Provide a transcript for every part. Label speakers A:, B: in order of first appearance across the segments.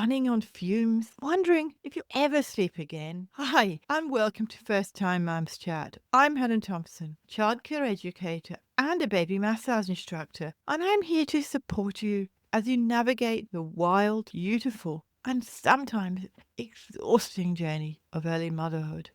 A: running on fumes, wondering if you'll ever sleep again? Hi, and welcome to First Time Mums Chat. I'm Helen Thompson, childcare educator and a baby massage instructor, and I'm here to support you as you navigate the wild, beautiful, and sometimes exhausting journey of early motherhood.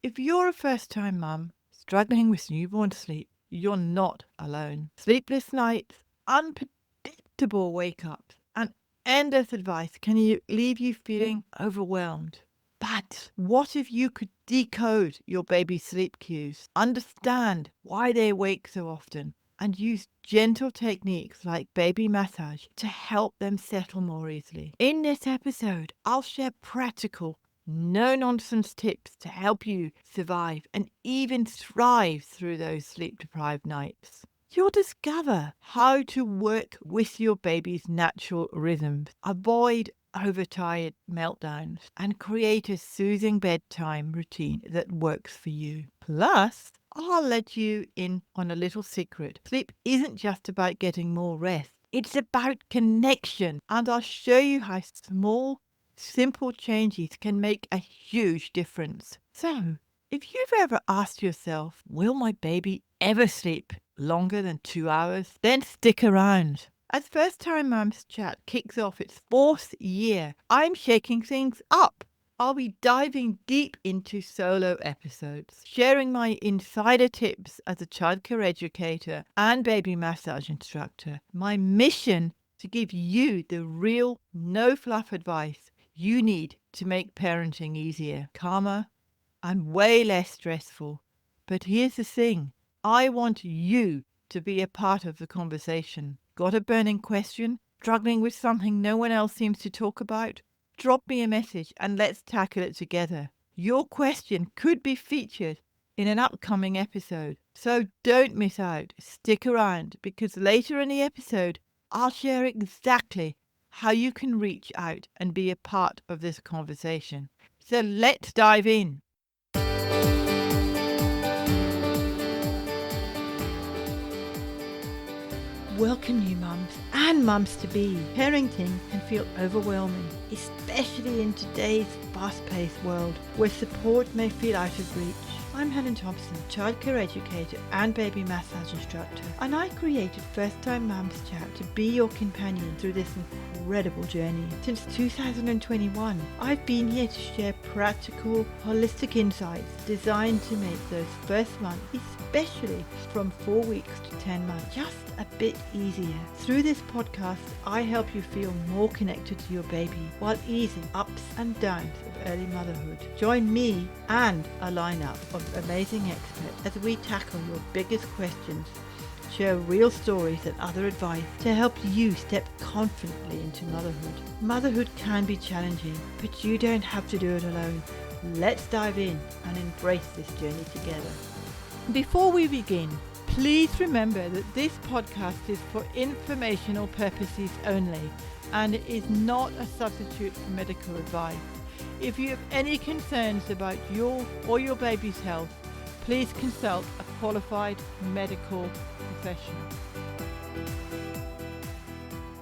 A: If you're a first-time mum struggling with newborn sleep, you're not alone. Sleepless nights, unpredictable wake-ups, and endless advice can leave you feeling overwhelmed. But what if you could decode your baby's sleep cues, understand why they wake so often, and use gentle techniques like baby massage to help them settle more easily? In this episode, I'll share practical, no-nonsense tips to help you survive and even thrive through those sleep-deprived nights. You'll discover how to work with your baby's natural rhythms, avoid overtired meltdowns, and create a soothing bedtime routine that works for you. Plus, I'll let you in on a little secret. Sleep isn't just about getting more rest. It's about connection. And I'll show you how small, simple changes can make a huge difference. So, if you've ever asked yourself, will my baby ever sleep longer than 2 hours? Then stick around. As First Time Mums Chat kicks off its 4th year, I'm shaking things up. I'll be diving deep into solo episodes, sharing my insider tips as a childcare educator and baby massage instructor. My mission to give you the real, no-fluff advice you need to make parenting easier, calmer, and way less stressful. But here's the thing. I want you to be a part of the conversation. Got a burning question? Struggling with something no one else seems to talk about? Drop me a message and let's tackle it together. Your question could be featured in an upcoming episode. So don't miss out. Stick around because later in the episode, I'll share exactly how you can reach out and be a part of this conversation. So let's dive in. Welcome you mums and mums-to-be. Parenting can feel overwhelming, especially in today's fast-paced world where support may feel out of reach. I'm Helen Thompson, childcare educator and baby massage instructor, and I created First Time Mums Chat to be your companion through this incredible journey. Since 2021, I've been here to share practical, holistic insights designed to make those first months, especially from 4 weeks to 10 months, just a bit easier. Through this podcast, I help you feel more connected to your baby while easing ups and downs of early motherhood. Join me and a lineup of amazing experts as we tackle your biggest questions, share real stories and other advice to help you step confidently into motherhood. Motherhood can be challenging, but you don't have to do it alone. Let's dive in and embrace this journey together. Before we begin, please remember that this podcast is for informational purposes only and it is not a substitute for medical advice. If you have any concerns about your or your baby's health, please consult a qualified medical professional.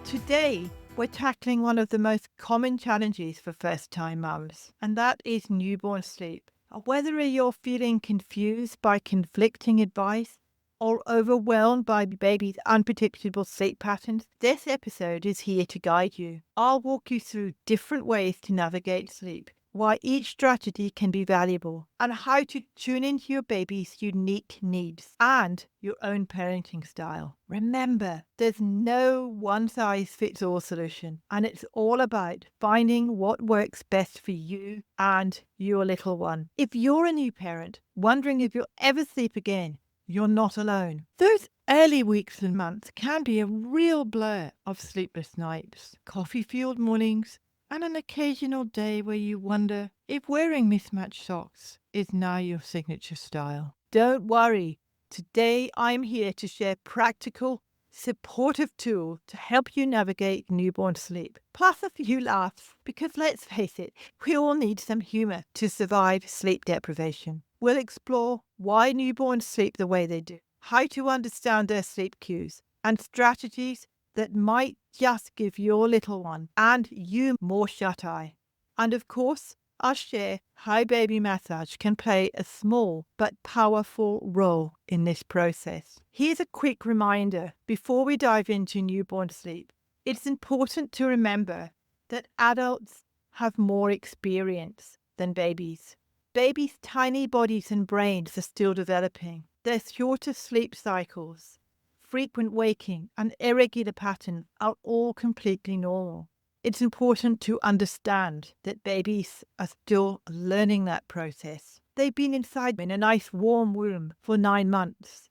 A: Today, we're tackling one of the most common challenges for first-time mums, and that is newborn sleep. Whether you're feeling confused by conflicting advice or overwhelmed by baby's unpredictable sleep patterns, this episode is here to guide you. I'll walk you through different ways to navigate sleep, why each strategy can be valuable, and how to tune into your baby's unique needs and your own parenting style. Remember, there's no one-size-fits-all solution, and it's all about finding what works best for you and your little one. If you're a new parent, wondering if you'll ever sleep again, you're not alone. Those early weeks and months can be a real blur of sleepless nights, coffee-fueled mornings, and an occasional day where you wonder if wearing mismatched socks is now your signature style. Don't worry. Today I'm here to share practical, supportive tools to help you navigate newborn sleep, plus a few laughs, because let's face it, we all need some humor to survive sleep deprivation. We'll explore why newborns sleep the way they do, how to understand their sleep cues, and strategies that might just give your little one and you more shut-eye. And of course, I'll share how baby massage can play a small but powerful role in this process. Here's a quick reminder before we dive into newborn sleep. It's important to remember that adults have more experience than babies. Babies' tiny bodies and brains are still developing. Their shorter sleep cycles, frequent waking, and irregular patterns are all completely normal. It's important to understand that babies are still learning that process. They've been inside in a nice warm womb for 9 months,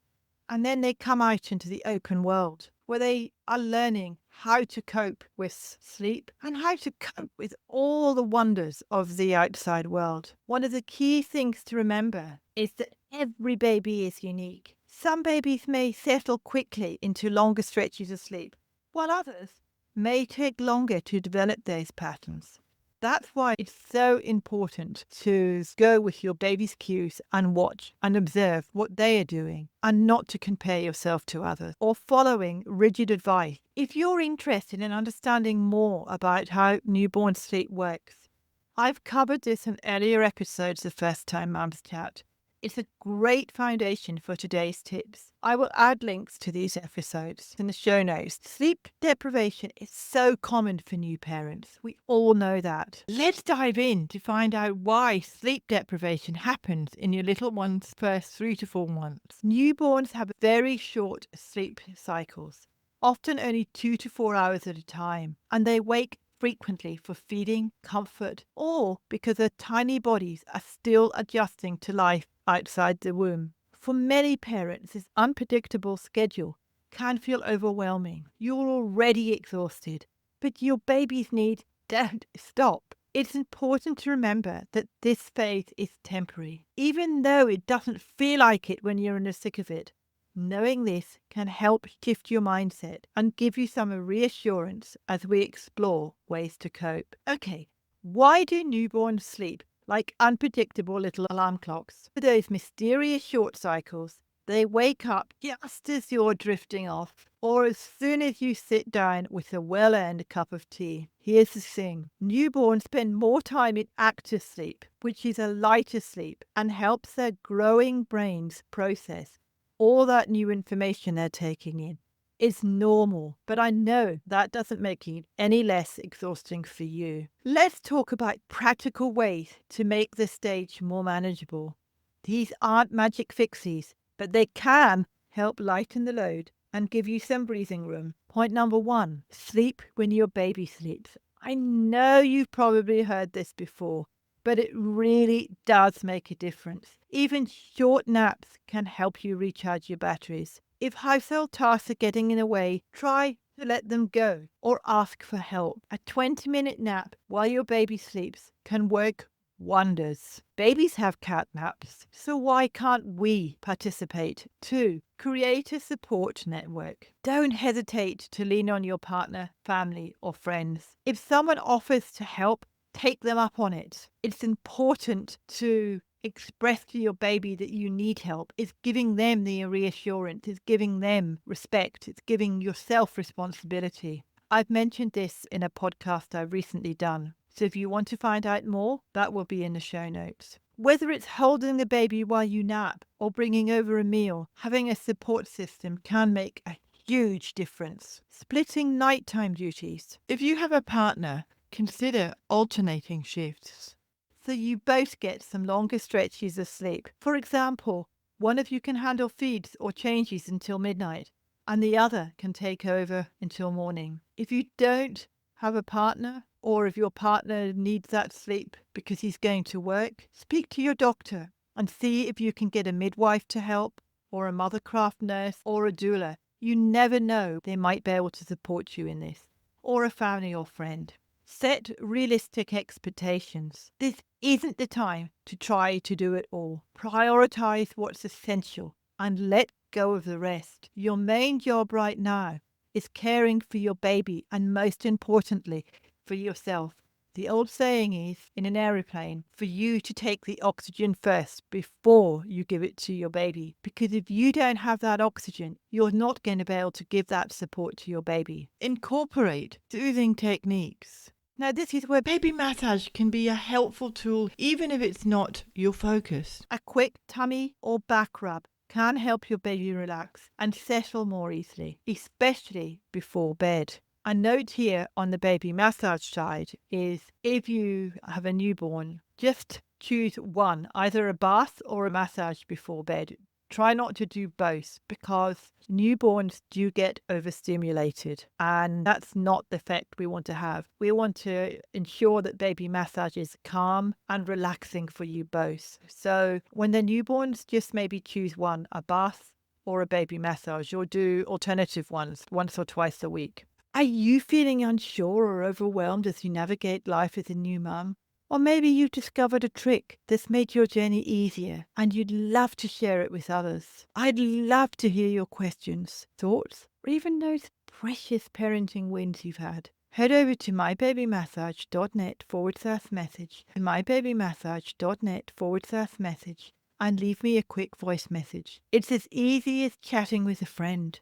A: and then they come out into the open world where they are learning how to cope with sleep and how to cope with all the wonders of the outside world. One of the key things to remember is that every baby is unique. Some babies may settle quickly into longer stretches of sleep, while others may take longer to develop those patterns. That's why it's so important to go with your baby's cues and watch and observe what they are doing and not to compare yourself to others or following rigid advice. If you're interested in understanding more about how newborn sleep works, I've covered this in earlier episodes of First Time Mums Chat. It's a great foundation for today's tips. I will add links to these episodes in the show notes. Sleep deprivation is so common for new parents. We all know that. Let's dive in to find out why sleep deprivation happens in your little one's first 3 to 4 months. Newborns have very short sleep cycles, often only 2 to 4 hours at a time, and they wake frequently for feeding, comfort, or because their tiny bodies are still adjusting to life outside the womb. For many parents, this unpredictable schedule can feel overwhelming. You're already exhausted, but your baby's needs don't stop. It's important to remember that this phase is temporary, even though it doesn't feel like it when you're in the thick of it. Knowing this can help shift your mindset and give you some reassurance as we explore ways to cope. Okay, why do newborns sleep like unpredictable little alarm clocks? For those mysterious short cycles, they wake up just as you're drifting off or as soon as you sit down with a well-earned cup of tea. Here's the thing. Newborns spend more time in active sleep, which is a lighter sleep, and helps their growing brains process all that new information they're taking in. It's normal, but I know that doesn't make it any less exhausting for you. Let's talk about practical ways to make this stage more manageable. These aren't magic fixes, but they can help lighten the load and give you some breathing room. Point number 1, sleep when your baby sleeps. I know you've probably heard this before, but it really does make a difference. Even short naps can help you recharge your batteries. If household tasks are getting in the way, try to let them go or ask for help. A 20-minute nap while your baby sleeps can work wonders. Babies have cat naps, so why can't we participate too? Create a support network. Don't hesitate to lean on your partner, family, or friends. If someone offers to help, take them up on it. It's important to express to your baby that you need help. It's giving them the reassurance. It's giving them respect. It's giving yourself responsibility. I've mentioned this in a podcast I've recently done. So if you want to find out more, that will be in the show notes. Whether it's holding the baby while you nap or bringing over a meal, having a support system can make a huge difference. Splitting nighttime duties. If you have a partner, consider alternating shifts so you both get some longer stretches of sleep. For example, one of you can handle feeds or changes until midnight, and the other can take over until morning. If you don't have a partner, or if your partner needs that sleep because he's going to work, speak to your doctor and see if you can get a midwife to help, or a mothercraft nurse, or a doula. You never know, they might be able to support you in this, or a family or friend. Set realistic expectations. This isn't the time to try to do it all. Prioritize what's essential and let go of the rest. Your main job right now is caring for your baby and, most importantly, for yourself. The old saying is, in an aeroplane, for you to take the oxygen first before you give it to your baby. Because if you don't have that oxygen, you're not going to be able to give that support to your baby. Incorporate soothing techniques. Now, this is where baby massage can be a helpful tool, even if it's not your focus. A quick tummy or back rub can help your baby relax and settle more easily, especially before bed. A note here on the baby massage side is if you have a newborn, just choose one, either a bath or a massage before bed. Try not to do both because newborns do get overstimulated and that's not the effect we want to have. We want to ensure that baby massage is calm and relaxing for you both. So when they're newborns, just maybe choose one, a bath or a baby massage, or do alternative ones once or twice a week. Are you feeling unsure or overwhelmed as you navigate life as a new mum? Or maybe you've discovered a trick that's made your journey easier and you'd love to share it with others. I'd love to hear your questions, thoughts, or even those precious parenting wins you've had. Head over to mybabymassage.net/message and mybabymassage.net/message and leave me a quick voice message. It's as easy as chatting with a friend.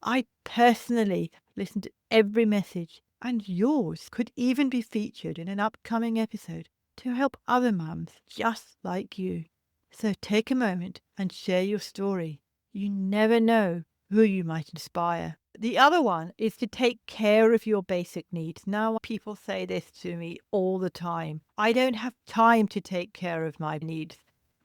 A: I personally listen to every message, and yours could even be featured in an upcoming episode to help other mums just like you. So take a moment and share your story. You never know who you might inspire. The other one is to take care of your basic needs. Now, people say this to me all the time. I don't have time to take care of my needs.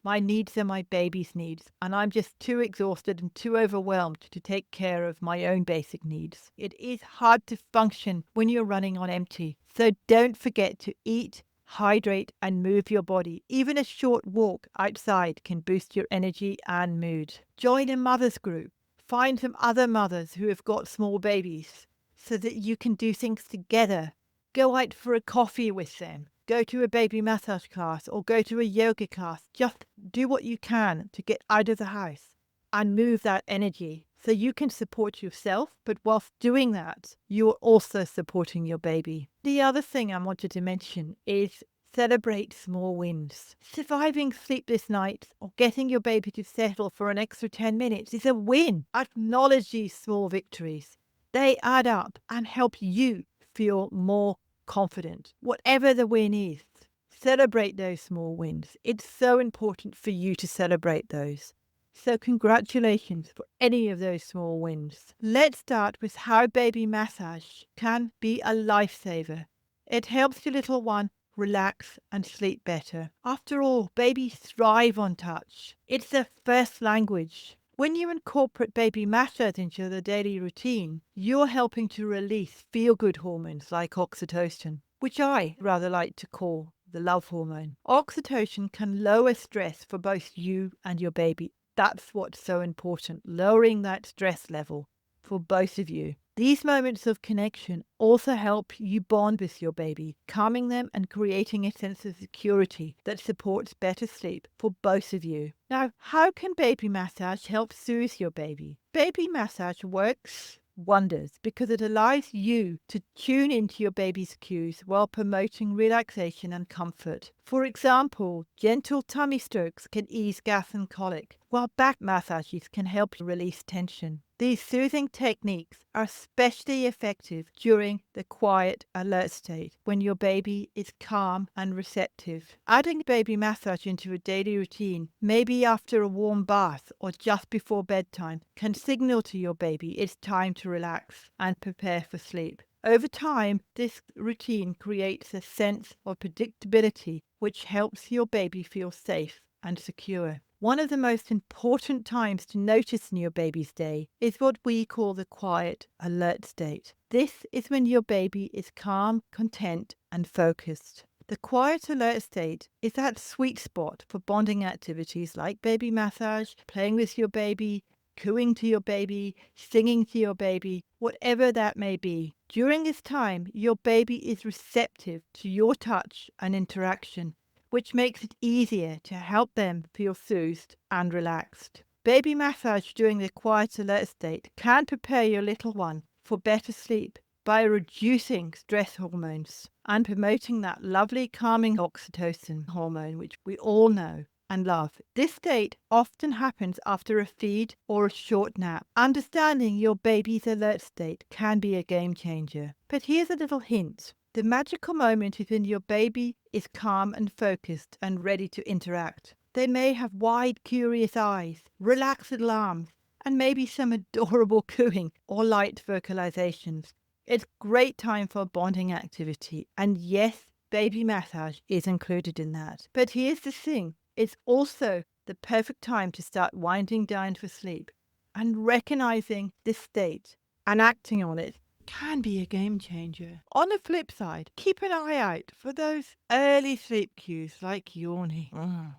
A: My needs are my baby's needs, and I'm just too exhausted and too overwhelmed to take care of my own basic needs. It is hard to function when you're running on empty. So don't forget to eat, hydrate, and move your body. Even a short walk outside can boost your energy and mood. Join a mother's group. Find some other mothers who have got small babies so that you can do things together. Go out for a coffee with them. Go to a baby massage class or go to a yoga class. Just do what you can to get out of the house and move that energy so you can support yourself. But whilst doing that, you're also supporting your baby. The other thing I wanted to mention is celebrate small wins. Surviving sleepless nights or getting your baby to settle for an extra 10 minutes is a win. Acknowledge these small victories. They add up and help you feel more confident. Whatever the win is, celebrate those small wins. It's so important for you to celebrate those. So congratulations for any of those small wins. Let's start with how baby massage can be a lifesaver. It helps your little one relax and sleep better. After all, babies thrive on touch. It's their first language. When you incorporate baby massage into the daily routine, you're helping to release feel-good hormones like oxytocin, which I rather like to call the love hormone. Oxytocin can lower stress for both you and your baby. That's what's so important, lowering that stress level for both of you. These moments of connection also help you bond with your baby, calming them and creating a sense of security that supports better sleep for both of you. Now, how can baby massage help soothe your baby? Baby massage works wonders because it allows you to tune into your baby's cues while promoting relaxation and comfort. For example, gentle tummy strokes can ease gas and colic, while back massages can help release tension. These soothing techniques are especially effective during the quiet, alert state when your baby is calm and receptive. Adding baby massage into a daily routine, maybe after a warm bath or just before bedtime, can signal to your baby it's time to relax and prepare for sleep. Over time, this routine creates a sense of predictability, which helps your baby feel safe and secure. One of the most important times to notice in your baby's day is what we call the quiet, alert state. This is when your baby is calm, content, and focused. The quiet, alert state is that sweet spot for bonding activities like baby massage, playing with your baby, cooing to your baby, singing to your baby, whatever that may be. During this time, your baby is receptive to your touch and interaction, which makes it easier to help them feel soothed and relaxed. Baby massage during the quiet alert state can prepare your little one for better sleep by reducing stress hormones and promoting that lovely calming oxytocin hormone, which we all know and love. This state often happens after a feed or a short nap. Understanding your baby's alert state can be a game changer. But here's a little hint. The magical moment is when your baby is calm and focused and ready to interact. They may have wide, curious eyes, relaxed little arms, and maybe some adorable cooing or light vocalizations. It's great time for a bonding activity, and yes, baby massage is included in that. But here's the thing, it's also the perfect time to start winding down for sleep, and recognizing this state and acting on it can be a game changer. On the flip side, keep an eye out for those early sleep cues like yawning,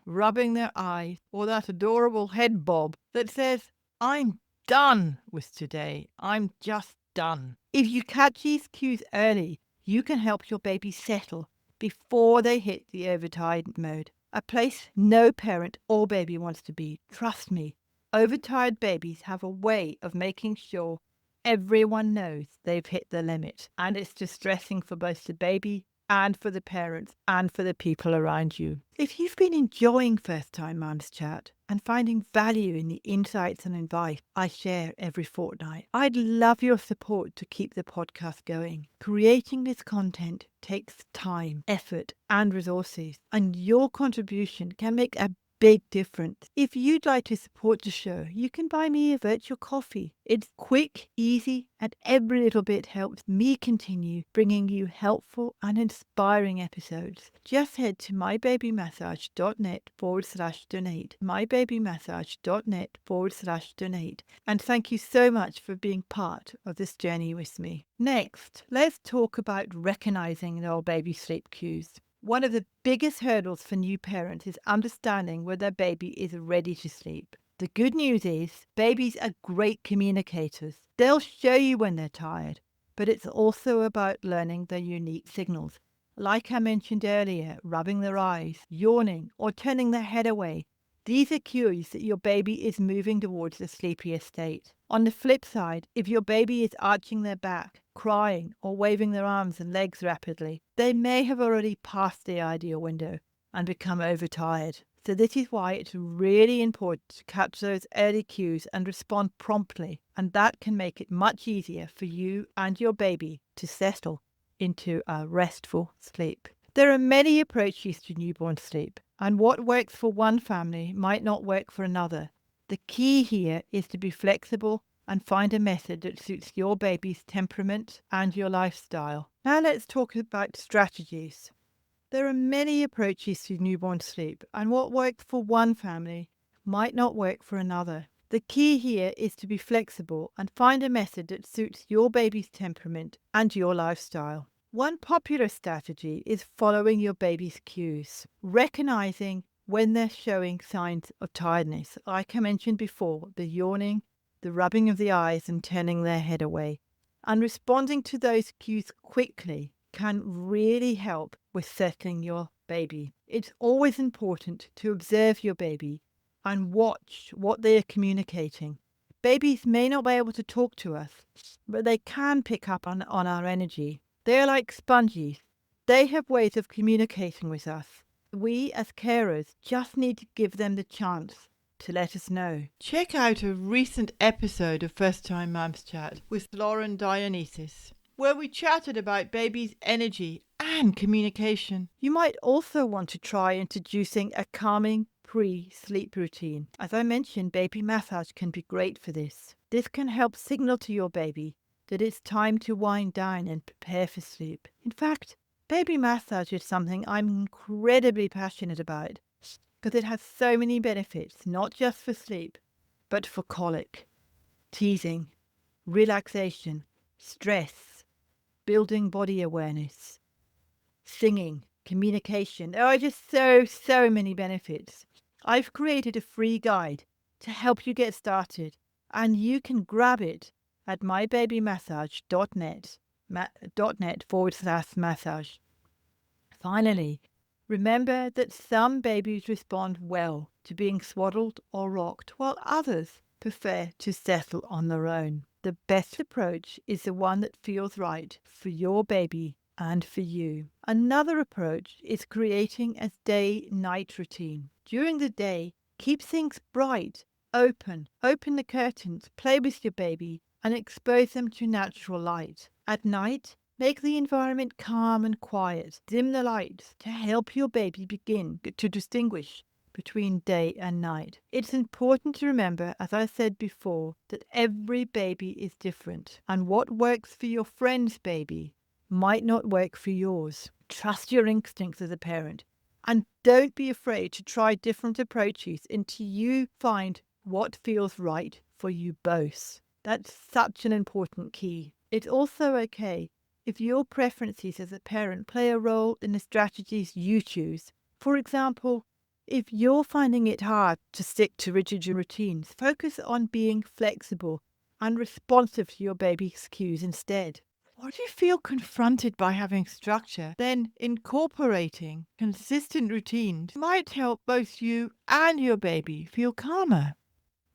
A: rubbing their eyes, or that adorable head bob that says, I'm done with today. I'm just done. If you catch these cues early, you can help your baby settle before they hit the overtired mode, a place no parent or baby wants to be. Trust me, overtired babies have a way of making sure everyone knows they've hit the limit, and it's distressing for both the baby and for the parents and for the people around you. If you've been enjoying First Time Mums Chat and finding value in the insights and advice I share every fortnight, I'd love your support to keep the podcast going. Creating this content takes time, effort, and resources, and your contribution can make a big difference. If you'd like to support the show, you can buy me a virtual coffee. It's quick, easy, and every little bit helps me continue bringing you helpful and inspiring episodes. Just head to mybabymassage.net/donate, mybabymassage.net/donate. And thank you so much for being part of this journey with me. Next, let's talk about recognizing their baby sleep cues. One of the biggest hurdles for new parents is understanding when their baby is ready to sleep. The good news is babies are great communicators. They'll show you when they're tired, but it's also about learning their unique signals. Like I mentioned earlier, rubbing their eyes, yawning, or turning their head away. These are cues that your baby is moving towards a sleepier state. On the flip side, if your baby is arching their back, crying, or waving their arms and legs rapidly, they may have already passed the ideal window and become overtired. So this is why it's really important to catch those early cues and respond promptly, and that can make it much easier for you and your baby to settle into a restful sleep. There are many approaches to newborn sleep, and what works for one family might not work for another. The key here is to be flexible and find a method that suits your baby's temperament and your lifestyle. Now let's talk about strategies. There are many approaches to newborn sleep, and what works for one family might not work for another. The key here is to be flexible and find a method that suits your baby's temperament and your lifestyle. One popular strategy is following your baby's cues, recognizing when they're showing signs of tiredness, like I mentioned before, the yawning, the rubbing of the eyes and turning their head away. And responding to those cues quickly can really help with settling your baby. It's always important to observe your baby and watch what they are communicating. Babies may not be able to talk to us, but they can pick up on our energy. They're like sponges. They have ways of communicating with us. We as carers just need to give them the chance to let us know. Check out a recent episode of First Time Mums Chat with Lauren Dionysus, where we chatted about baby's energy and communication. You might also want to try introducing a calming pre-sleep routine. As I mentioned, baby massage can be great for this. This can help signal to your baby that it's time to wind down and prepare for sleep. In fact, baby massage is something I'm incredibly passionate about because it has so many benefits, not just for sleep, but for colic, teething, relaxation, stress, building body awareness, singing, communication. There are just so many benefits. I've created a free guide to help you get started, and you can grab it at mybabymassage.net/massage. Finally, remember that some babies respond well to being swaddled or rocked, while others prefer to settle on their own. the best approach is the one that feels right for your baby and for you. Another approach is creating a day-night routine. During the day, keep things bright, open the curtains, play with your baby, and expose them to natural light. At night, make the environment calm and quiet. Dim the lights to help your baby begin to distinguish between day and night. It's important to remember, as I said before, that every baby is different, and what works for your friend's baby might not work for yours. Trust your instincts as a parent, and don't be afraid to try different approaches until you find what feels right for you both. That's such an important key. It's also okay if your preferences as a parent play a role in the strategies you choose. For example, if you're finding it hard to stick to rigid routines, focus on being flexible and responsive to your baby's cues instead. Or if you feel confronted by having structure, then incorporating consistent routines might help both you and your baby feel calmer.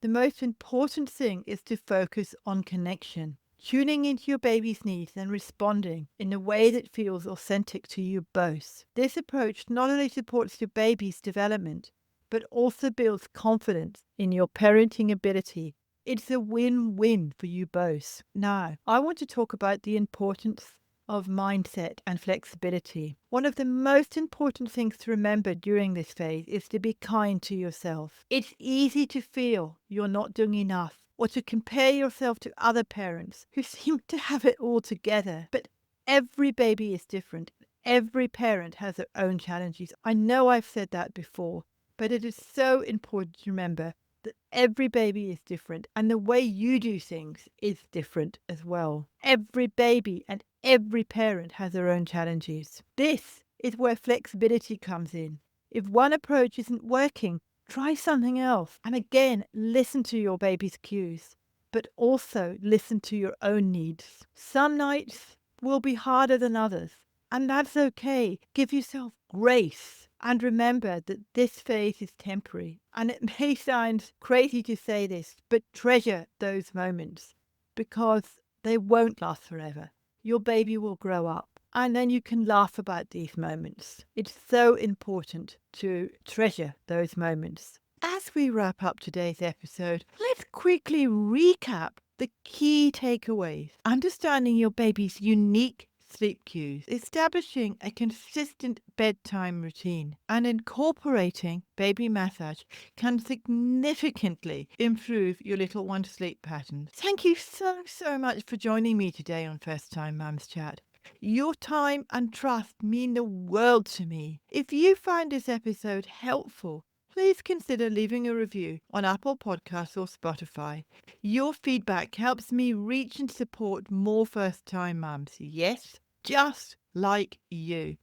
A: The most important thing is to focus on connection, tuning into your baby's needs and responding in a way that feels authentic to you both. This approach not only supports your baby's development, but also builds confidence in your parenting ability. It's a win-win for you both. Now, I want to talk about the importance of mindset and flexibility. One of the most important things to remember during this phase is to be kind to yourself. It's easy to feel you're not doing enough or to compare yourself to other parents who seem to have it all together. But every baby is different. Every parent has their own challenges. I know I've said that before, but it is so important to remember that every baby is different and the way you do things is different as well. Every baby and every parent has their own challenges. This is where flexibility comes in. If one approach isn't working, try something else. And again, listen to your baby's cues, but also listen to your own needs. Some nights will be harder than others, and that's okay. Give yourself grace. And remember that this phase is temporary. And it may sound crazy to say this, but treasure those moments because they won't last forever. Your baby will grow up and then you can laugh about these moments. It's so important to treasure those moments. As we wrap up today's episode, let's quickly recap the key takeaways. Understanding your baby's unique sleep cues, establishing a consistent bedtime routine, and incorporating baby massage can significantly improve your little one's sleep patterns. Thank you so much for joining me today on First Time Mums Chat. Your time and trust mean the world to me. If you find this episode helpful, please consider leaving a review on Apple Podcasts or Spotify. Your feedback helps me reach and support more first-time mums. Yes, just like you.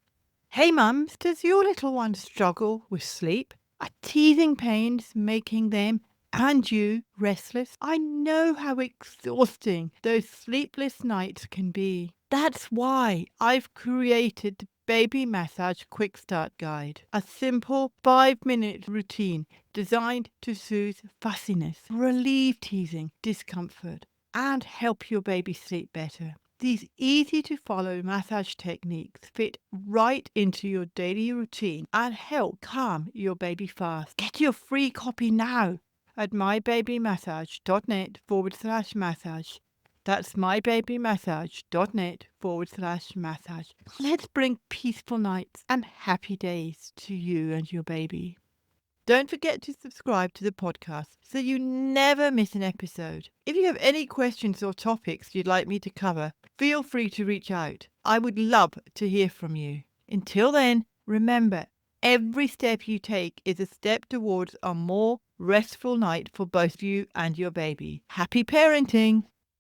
A: Hey mums, does your little one struggle with sleep? Are teething pains making them and you restless? I know how exhausting those sleepless nights can be. That's why I've created the Baby Massage Quick Start Guide, a simple 5-minute routine designed to soothe fussiness, relieve teething, discomfort, and help your baby sleep better. These easy-to-follow massage techniques fit right into your daily routine and help calm your baby fast. Get your free copy now at mybabymassage.net/massage. That's mybabymassage.net/massage. Let's bring peaceful nights and happy days to you and your baby. Don't forget to subscribe to the podcast so you never miss an episode. If you have any questions or topics you'd like me to cover, feel free to reach out. I would love to hear from you. Until then, remember, every step you take is a step towards a more restful night for both you and your baby. Happy parenting!